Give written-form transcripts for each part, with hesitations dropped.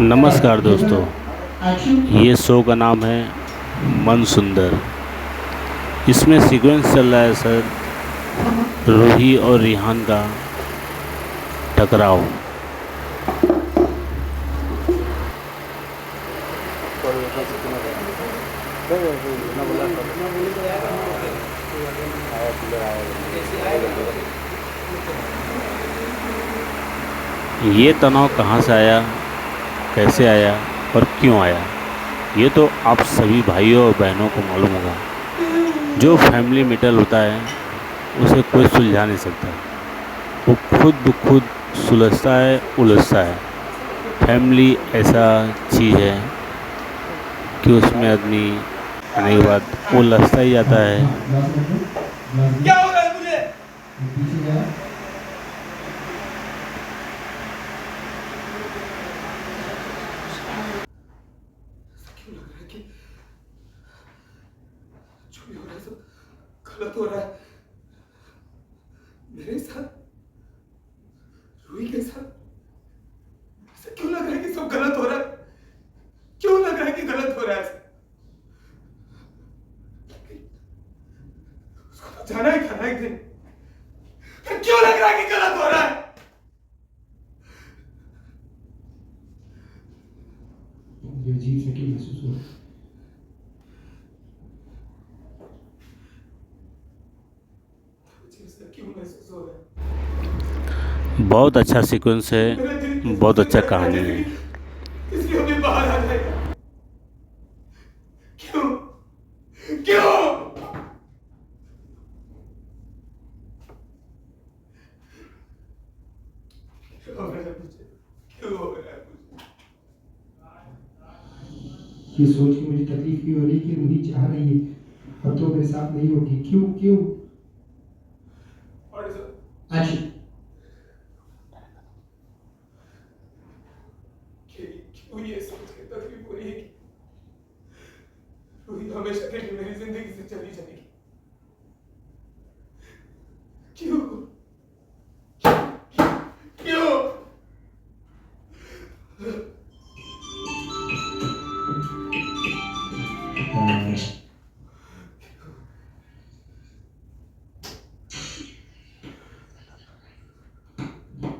नमस्कार दोस्तों, ये शो का नाम है मन सुंदर। इसमें सीक्वेंस चल रहा है सर, रूही और रिहान का टकराव। ये तनाव कहाँ से आया, कैसे आया और क्यों आया, ये तो आप सभी भाइयों और बहनों को मालूम होगा। जो फैमिली मैटर होता है उसे कोई सुलझा नहीं सकता, वो खुद ब खुद सुलझता है, उलझता है। फैमिली ऐसा चीज़ है कि उसमें आदमी आने के बाद उलझता ही जाता है। क्या हो रहा है मुझे? क्यों लग रहा है कि जो भी हो रहा है सब गलत हो रहा है मेरे साथ, रूही के साथ। ऐसा क्यों लग रहा है कि सब गलत हो रहा है? क्यों लग रहा है कि गलत हो रहा है ऐसा? उसको तो जाना ही था ना एक दिन। फिर क्यों लग रहा है कि गलत हो रहा है? ये अजीब सा क्यों महसूस हो रहा है? क्यों महसूस हो रहा है? बहुत अच्छा सीक्वेंस है, बहुत अच्छा कहानी है। इसलिए अभी बाहर आ जाएगा। क्यों क्यों क्यों हो रहा है मुझे? क्यों हो रहा है मुझे? ये सोच के मुझे तकलीफ क्यों हो रही है कि रूही चाह रही है और तो मेरे साथ नहीं होगी। क्यों क्यों? और एक्शन। क्यों ये सोच के तकलीफ हो रही है कि रूही हमेशा के लिए मेरी जिंदगी से चली जाएगी? क्यों क्यों?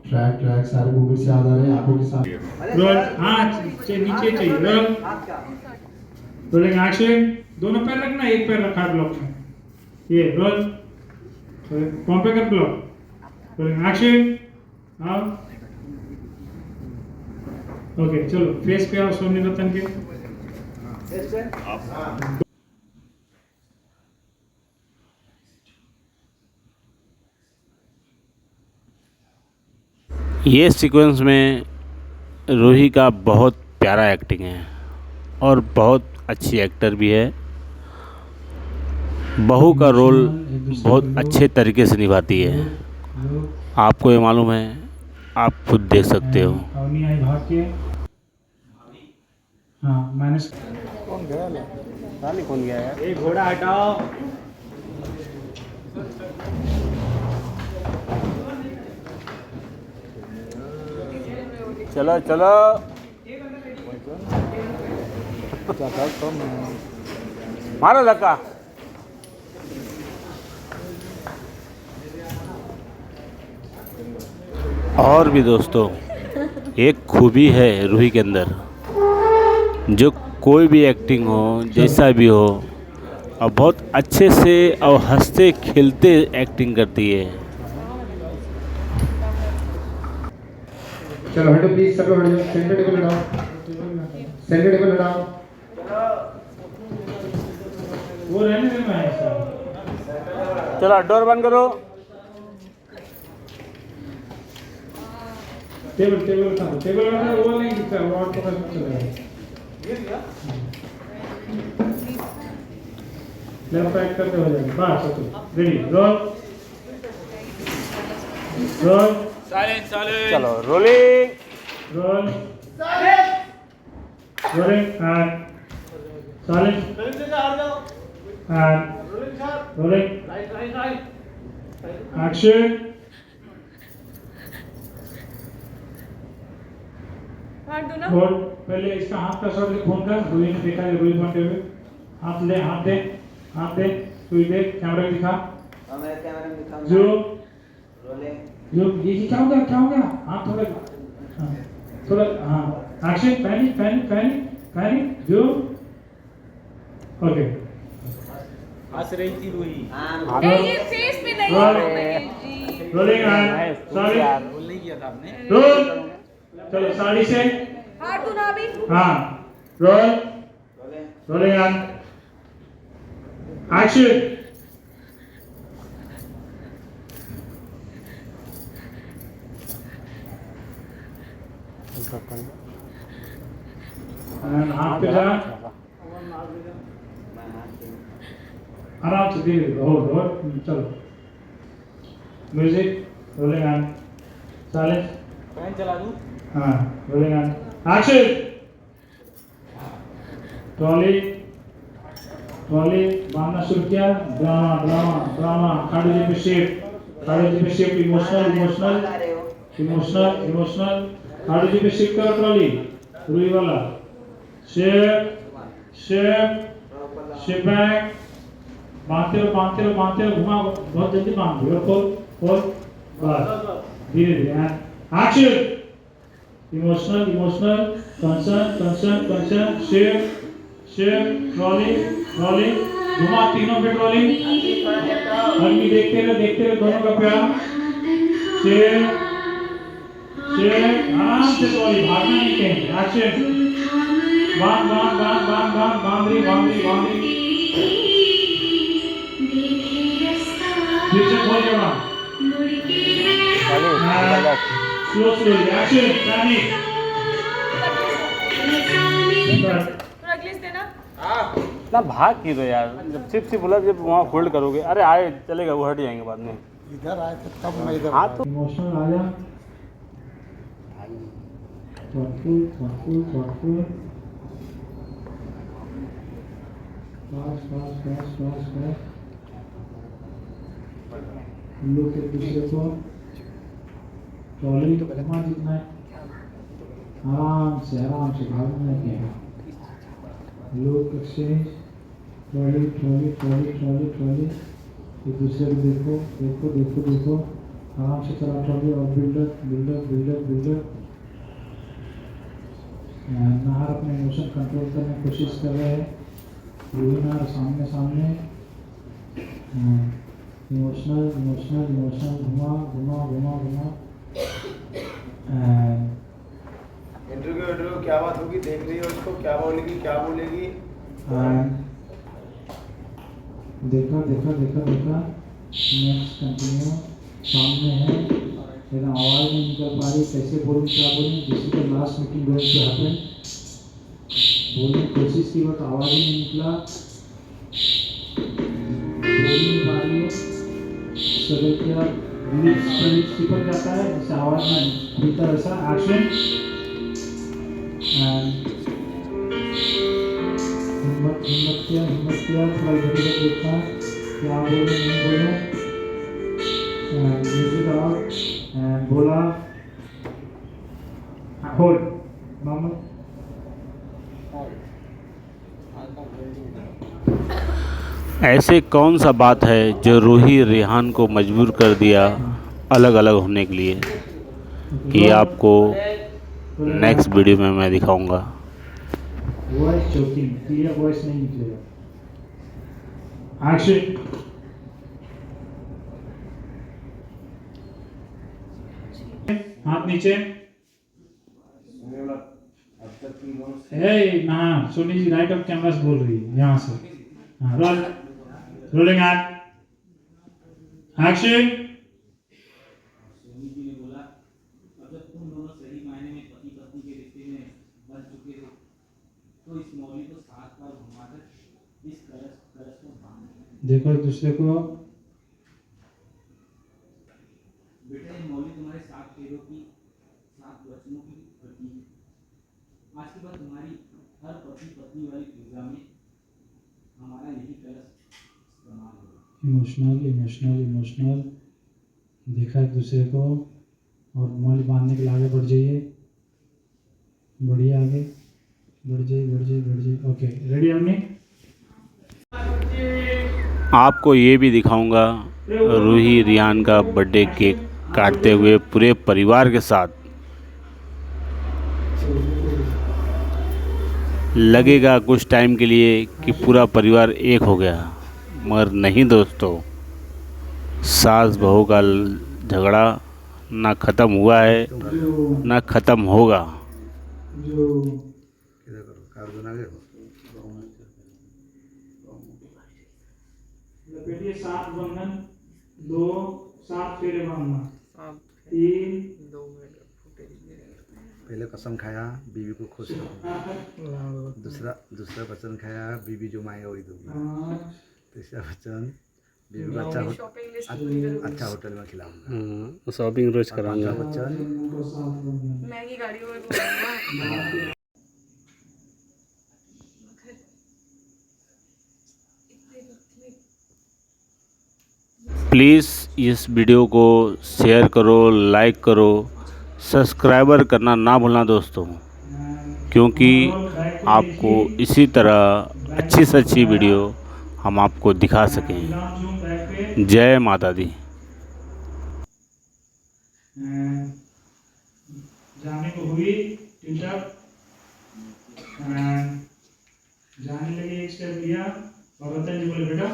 ट्रैक ट्रैक सारे मूवमेंट से याद आ रहे हैं आंखों के साथ। रोल नीचे चाहिए। Role rolling action. दोनों पैर रखना, एक पैर रखा ब्लॉक में। ये रोल कौन पे कर ब्लॉक। Rolling action. हाँ ओके चलो फेस पे आओ सोनी रतन के। ये सीक्वेंस में रूही का बहुत प्यारा एक्टिंग है और बहुत अच्छी एक्टर भी है। बहू का रोल बहुत अच्छे तरीके से निभाती है। आपको ये मालूम है, आप खुद देख सकते हो। अवनी आई भाग के। हाँ माइनस। कौन गया यार? एक घोड़ा हटाओ। चलो चलो मारो धक्का। और भी दोस्तों, एक खूबी है रूही के अंदर, जो कोई भी एक्टिंग हो, जैसा भी हो, और बहुत अच्छे से और हंसते खेलते एक्टिंग करती है। चलो हटो प्लीज, सब लोग हट जाओ। सेंटर टेबल हटाओ, सेंटर टेबल हटाओ। वो रहने देना है सर। चलो डोर बंद करो। टेबल उठा दो। टेबल उठा दो, वो नहीं दिखता, वो और पकड़ सकते हैं। लेफ्ट राइट करते हो जाएगा। बस ओके रेडी। रोल रोल चलो rolling. Role rolling and silent and rolling action हाथ दो ना। और पहले इसका हाथ का शॉट ले फोन का, रोही ने देखा है, रोही फोन पे हाथ ले, हाथ दे, हाथ दे, सुई दे, कैमरा दिखा। हाँ मेरे कैमरे में दिखा। जो रोलिंग। जो ये क्या हो गया, क्या हो गया? हाँ थोड़ा हाँ एक्शन, पैनिक जो ओके। हंस रही थी रूही। हाँ ए ये फेस पे नहीं रोल। है Mahesh ji. Rolling on, sorry role नहीं किया था आपने। रोल। चलो साड़ी से हाथ दो ना अभी। हाँ roll, rolling. Rolling on, action. हाथ पे जा, मैं हाथ से आराम से धीरे धीरे हो चलो। Music rolling on, silence. Fan चला दूं? हाँ रोलिंग ऑन, एक्शन। ट्रॉली बांधना शुरू किया, ड्रामा खाड़ी जी पे शिफ्ट, इमोशनल खाड़ी जी पे शिफ्ट करो, ट्रॉली रुई वाला शिफ्ट बैक, बांधते रहो, घुमा बहुत जल्दी बांध दो, खोल बस धीरे action. Emotional concern shift trolley घुमा, तीनों पे ट्रॉली, आदमी देखते रहे दोनों का प्यार, शिफ्ट आराम से ट्रॉली, भागना नहीं कहीं, एक्शन। बांध रही फिर से खोल के बांध, स्लो एक्शन, पैनिक थोड़ा ग्लिस देना। ना भाग की दो यार, जब सिर्फ बोला जब वहाँ होल्ड करोगे, अरे आए चलेगा, वो हट जाएंगे बाद में। इधर आए थे तब मैं इधर हाँ तो इमोशनल आ जा, thoughtful fast लोग एक दूसरे को ट्रॉली तो घुमा जितना है, आराम से भागना है, लोग एक्सचेंज, ट्रॉली एक दूसरे को देखो आराम से चला ट्रॉली, और बिल्डर नाहर अपने इमोशन कंट्रोल करने की कोशिश कर रहे हैं, नाहर सामने इमोशनल घुमा इंटरव्यू क्या बात होगी, देख रही हो उसको, क्या बोलेगी देखा नेक्स्ट कंटिन्यू, सामने है लेकिन आवाज़ नहीं निकल पा रही, कैसे बोलूँ क्या बोलूँ, जिसकी तो last meeting going to happen, बोलने की कोशिश की बट आवाज़ ही नहीं निकला, बोल नहीं पा रही है, स्ट्रगल किया, चिपक जाता है, जिससे आवाज़ में खुलता है, वैसा एक्शन। हिम्मत किया थोड़ा इधर उधर देखा, क्या बोलूँ नहीं बोलूँ, म्यूजिक आउट, बोला होल्ड नॉर्मल। ऐसे कौन सा बात है जो रूही रेहान को मजबूर कर दिया अलग अलग होने के लिए, ये आपको नेक्स्ट वीडियो में मैं दिखाऊंगा। वॉइस चोकिंग, क्लियर वॉइस नहीं निकलेगा, एक्शन। हाथ नीचे, ना Soni ji right of camera बोल रही है यहाँ से, हाँ रोलिंग एक्ट, एक्शन। देखो एक दूसरे को, बेटा ये मौली तुम्हारे 7 पेड़ों की 7 वचनों की प्रतीक है। आज के बाद तुम्हारी हर पति पत्नी वाली पूजा में हमारा यही कलश इस्तेमाल होगा। इमोशनल देखा एक दूसरे को, और मौली बांधने के लिए आगे बढ़ जाइए, बढ़िया आगे बढ़ जाइए। ओके रेडी हमने। आपको ये भी दिखाऊंगा रूही रियान का बर्थडे केक काटते हुए पूरे परिवार के साथ। लगेगा कुछ टाइम के लिए कि पूरा परिवार एक हो गया, मगर नहीं दोस्तों, सास बहू का झगड़ा ना ख़त्म हुआ है ना ख़त्म होगा। लपेटिए 7 बंधन, 2 7 फेरे बांधना, 3 पहले कसम खाया बीवी को खुश रखूंगा, दूसरा वचन खाया बीवी जो मांगे वही दूंगा, तीसरा वचन बीवी को अच्छा होटल में खिलाऊंगा, शॉपिंग रोज कराऊंगा। चौथा वचन महंगी गाड़ियों में घुमाऊंगा। प्लीज़ इस वीडियो को शेयर करो, लाइक करो, सब्सक्राइबर करना ना भूलना दोस्तों, क्योंकि आपको इसी तरह अच्छी से अच्छी वीडियो हम आपको दिखा सकें। जय माता दी। जाने को हुई टिल्टअप, जाने लगे एक स्टेप लिया और रतन जी बोले बेटा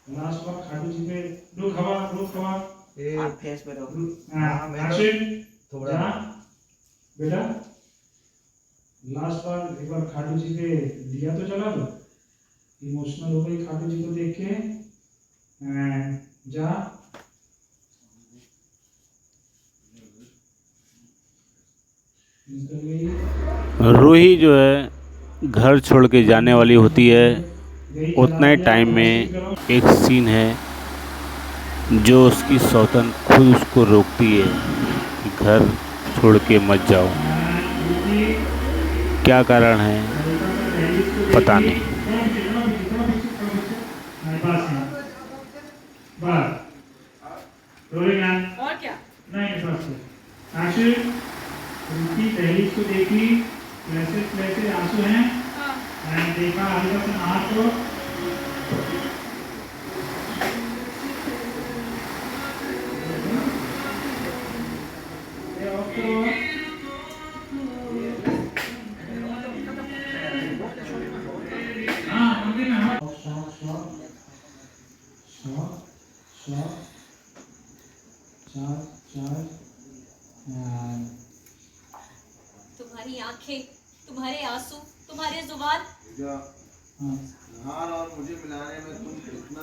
लास्ट बार खाटू जी पे रुक हवा आप फेस पे रहो। एक्शन थोड़ा बेटा लास्ट बार एक बार खाटू जी पे दिया तो चला दो, इमोशनल हो गई खाटू जी को देख के, जा निकल गई। रूही जो है घर छोड़ के जाने वाली होती है, उतना ही टाइम में एक सीन है जो उसकी सौतन खुद उसको रोकती है कि घर छोड़ के मत जाओ। क्या कारण है पता नहीं। और क्या? उनकी दहलीज को देखी, कैसे आंसू हैं, हाँ। देखा आगे का हाथ को तुम्हारी आंखें, तुम्हारे आंसू, तुम्हारे जुबान, और मुझे मिलाने में तुम कितना